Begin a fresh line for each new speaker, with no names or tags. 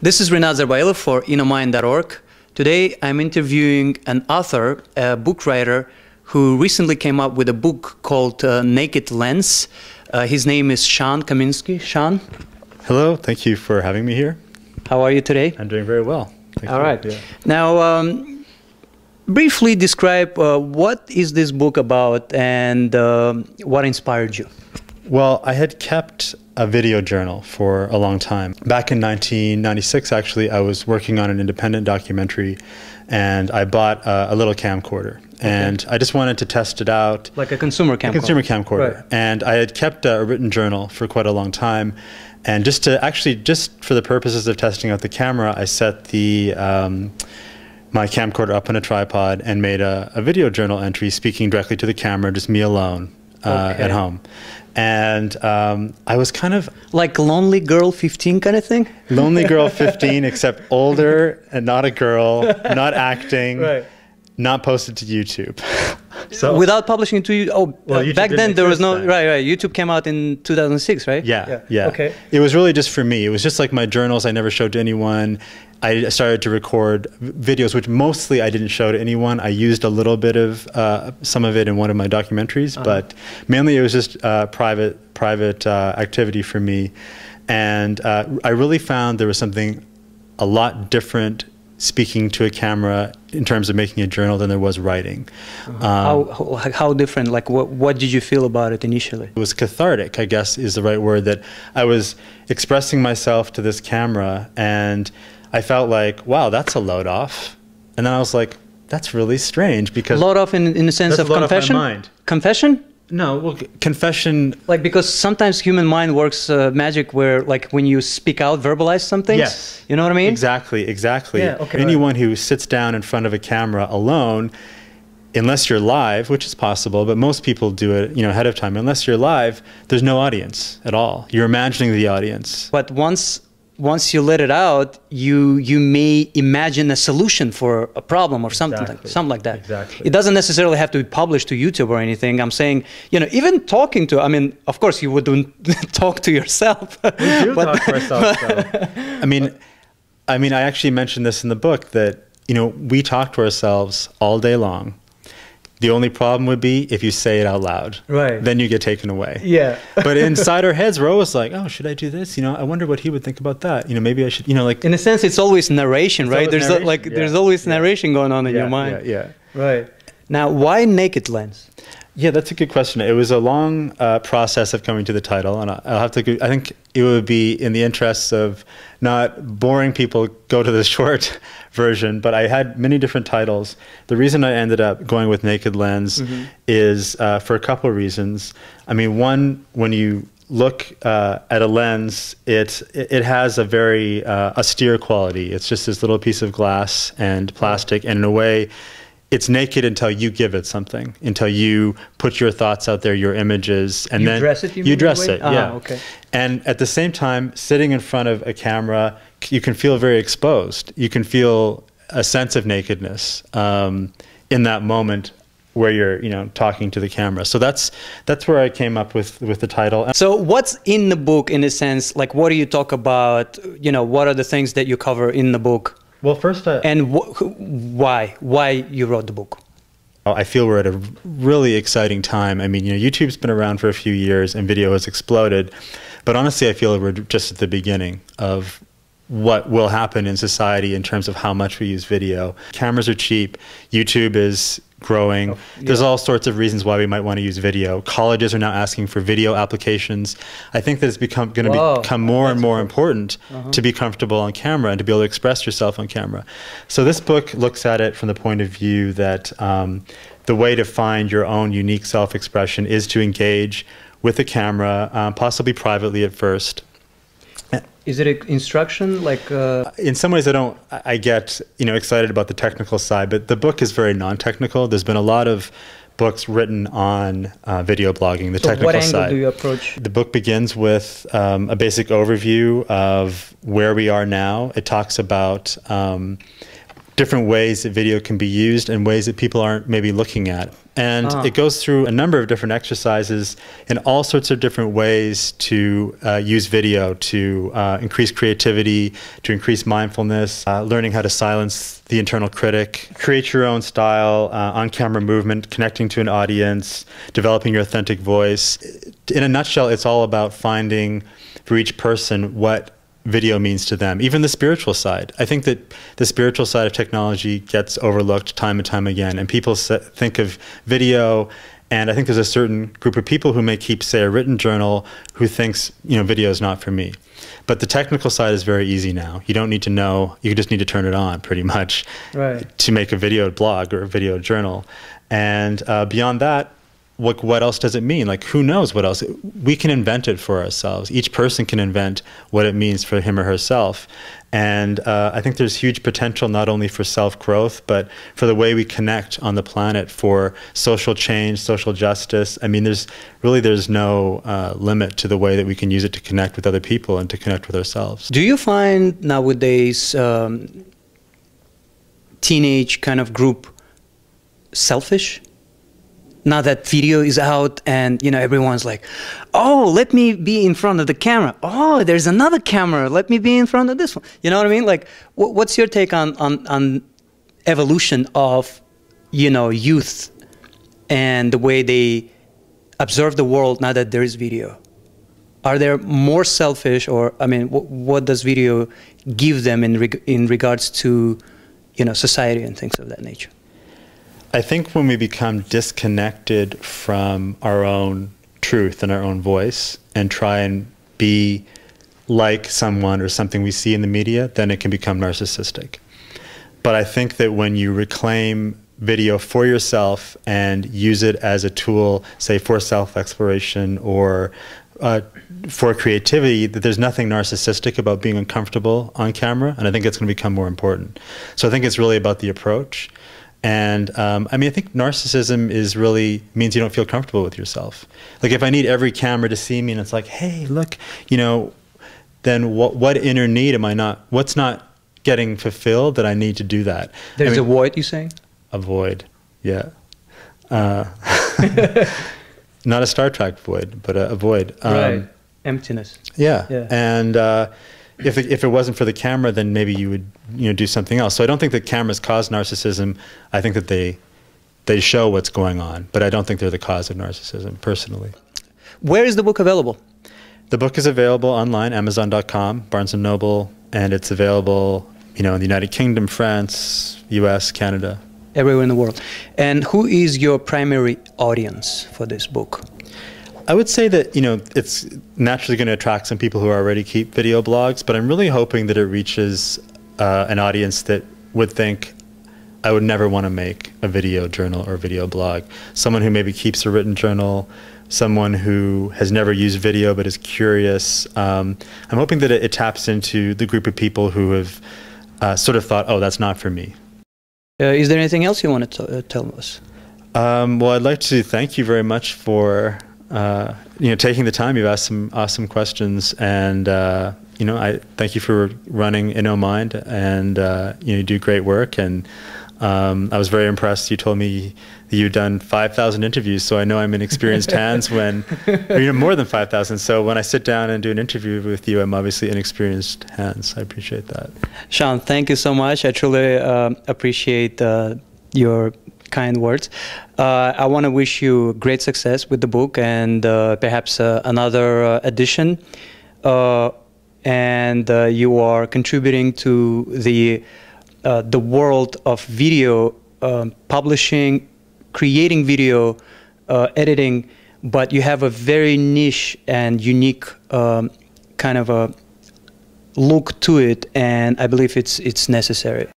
This is Rinat Zarbailov for innermind.org. Today I'm interviewing an author, a book writer, who recently came up with a book called Naked Lens. His name is Sean Kaminsky. Sean?
Hello, thank you for having me here.
How are you today?
I'm doing very well. Thank
All
you.
right.
Yeah.
Now, briefly describe what is this book about and what inspired you?
Well, I had kept a video journal for a long time. Back in 1996, actually, I was working on an independent documentary, and I bought a little camcorder. And I just wanted to test it out.
Like a consumer camcorder?
A consumer camcorder.
Right.
And I had kept a written journal for quite a long time. And just for the purposes of testing out the camera, I set the my camcorder up on a tripod and made a video journal entry speaking directly to the camera, just me alone at home. And I was kind of...
Like Lonely Girl 15 kind of thing?
Lonely Girl 15, except older and not a girl, not acting,
right.
Not posted to YouTube.
So without publishing to you, well, back then there was no,
then.
right. YouTube came out in 2006, right?
Yeah.
Okay.
It was really just for me. It was just like my journals I never showed to anyone. I started to record videos, which mostly I didn't show to anyone. I used a little bit of some of it in one of my documentaries, but mainly it was just private activity for me. And I really found there was something a lot different speaking to a camera in terms of making a journal than there was writing.
How different? Like what did you feel about it initially?
It was cathartic, I guess is the right word, that I was expressing myself to this camera and I felt like, wow, that's a load off. And then I was like, that's really strange because...
Load off in the sense of confession?
Off my mind.
Confession?
No, well, confession...
Like, because sometimes human mind works magic where, like, when you speak out, verbalize something.
Yes.
You know what I mean?
Exactly.
Yeah, okay.
Anyone who sits down in front of a camera alone, unless you're live, which is possible, but most people do it, ahead of time. Unless you're live, there's no audience at all. You're imagining the audience.
But once you let it out, you may imagine a solution for a problem or something, something like that.
Exactly.
It doesn't necessarily have to be published to YouTube or anything. I'm saying, even talking to, I mean, of course you wouldn't talk to yourself.
We do talk to ourselves, though. I mean, I actually mentioned this in the book that, we talk to ourselves all day long. The only problem would be if you say it out loud. Right. Then you get taken away.
Yeah.
But inside our heads, we're always like, oh, should I do this? I wonder what he would think about that. Maybe I should, like...
In a sense, it's always narration, right? There's narration. There's always narration going on in your mind.
Yeah.
Right. Now, why Naked Lens?
Yeah, that's a good question. It was a long process of coming to the title, and I'll have to. I think it would be in the interests of not boring people, go to the short version. But I had many different titles. The reason I ended up going with Naked Lens is for a couple of reasons. I mean, one, when you look at a lens, it has a very austere quality. It's just this little piece of glass and plastic, and in a way, it's naked until you give it something, until you put your thoughts out there, your images, and then
dress it.
You dress it, yeah.
Okay. And
at the same time, sitting in front of a camera, you can feel very exposed. You can feel a sense of nakedness in that moment where you're, talking to the camera. So that's where I came up with the title.
So what's in the book, in a sense? Like, what do you talk about? What are the things that you cover in the book?
Well, first,
and why you wrote the book?
I feel we're at a really exciting time. I mean, YouTube's been around for a few years and video has exploded, but honestly, I feel we're just at the beginning of what will happen in society in terms of how much we use video. Cameras are cheap. YouTube is growing. There's all sorts of reasons why we might want to use video. Colleges are now asking for video applications. I think that it's going to become more and more important to be comfortable on camera and to be able to express yourself on camera. So this book looks at it from the point of view that the way to find your own unique self-expression is to engage with the camera, possibly privately at first.
Is it an instruction? Like
in some ways, I get excited about the technical side, but the book is very non-technical. There's been a lot of books written on video blogging, the technical side.
What angle do you approach?
The book begins with a basic overview of where we are now. It talks about different ways that video can be used and ways that people aren't maybe looking at. And it goes through a number of different exercises in all sorts of different ways to use video to increase creativity, to increase mindfulness, learning how to silence the internal critic, create your own style, on-camera movement, connecting to an audience, developing your authentic voice. In a nutshell, it's all about finding for each person what video means to them, even the spiritual side. I think that the spiritual side of technology gets overlooked time and time again, and people think of video, and I think there's a certain group of people who may keep, say, a written journal who thinks, video is not for me. But the technical side is very easy now. You don't need to know, you just need to turn it on pretty much to make a video blog or a video journal. And beyond that, what else does it mean? Like, who knows what else? We can invent it for ourselves. Each person can invent what it means for him or herself. And I think there's huge potential not only for self-growth, but for the way we connect on the planet, for social change, social justice. I mean, there's no limit to the way that we can use it to connect with other people and to connect with ourselves.
Do you find nowadays teenage kind of group selfish? Now that video is out and, everyone's like, oh, let me be in front of the camera. Oh, there's another camera. Let me be in front of this one. You know what I mean? Like, what's your take on evolution of, youth and the way they observe the world now that there is video? Are they more selfish, or, what does video give them in regards to, society and things of that nature?
I think when we become disconnected from our own truth and our own voice and try and be like someone or something we see in the media, then it can become narcissistic. But I think that when you reclaim video for yourself and use it as a tool, say, for self-exploration or for creativity, that there's nothing narcissistic about being uncomfortable on camera, and I think it's going to become more important. So I think it's really about the approach. And I think narcissism means you don't feel comfortable with yourself. Like, if I need every camera to see me and it's like, hey, look, then what inner need what's not getting fulfilled that I need to do that?
There's a void, you saying? A
void, yeah. Not a Star Trek void, but a void.
Right, emptiness.
Yeah. And if it wasn't for the camera, then maybe you would do something else. So I don't think that cameras cause narcissism. I think that they show what's going on, but I don't think they're the cause of narcissism, personally.
Where is the book available?
The book is available online, Amazon.com, Barnes & Noble, and it's available in the United Kingdom, France, US, Canada.
Everywhere in the world. And who is your primary audience for this book?
I would say that, it's naturally going to attract some people who already keep video blogs, but I'm really hoping that it reaches an audience that would think, I would never want to make a video journal or video blog. Someone who maybe keeps a written journal, someone who has never used video but is curious. I'm hoping that it taps into the group of people who have sort of thought, oh, that's not for me.
Is there anything else you want to tell us?
Well, I'd like to thank you very much for taking the time. You've asked some awesome questions, and I thank you for running InnoMind, and you do great work. And I was very impressed. You told me that you'd done 5,000 interviews, so I know I'm in experienced hands when, more than 5,000. So when I sit down and do an interview with you, I'm obviously in experienced hands. I appreciate that.
Sean, thank you so much. I truly appreciate your kind words. I want to wish you great success with the book and perhaps another edition. And you are contributing to the world of video publishing, creating video, editing, but you have a very niche and unique kind of a look to it, and I believe it's necessary.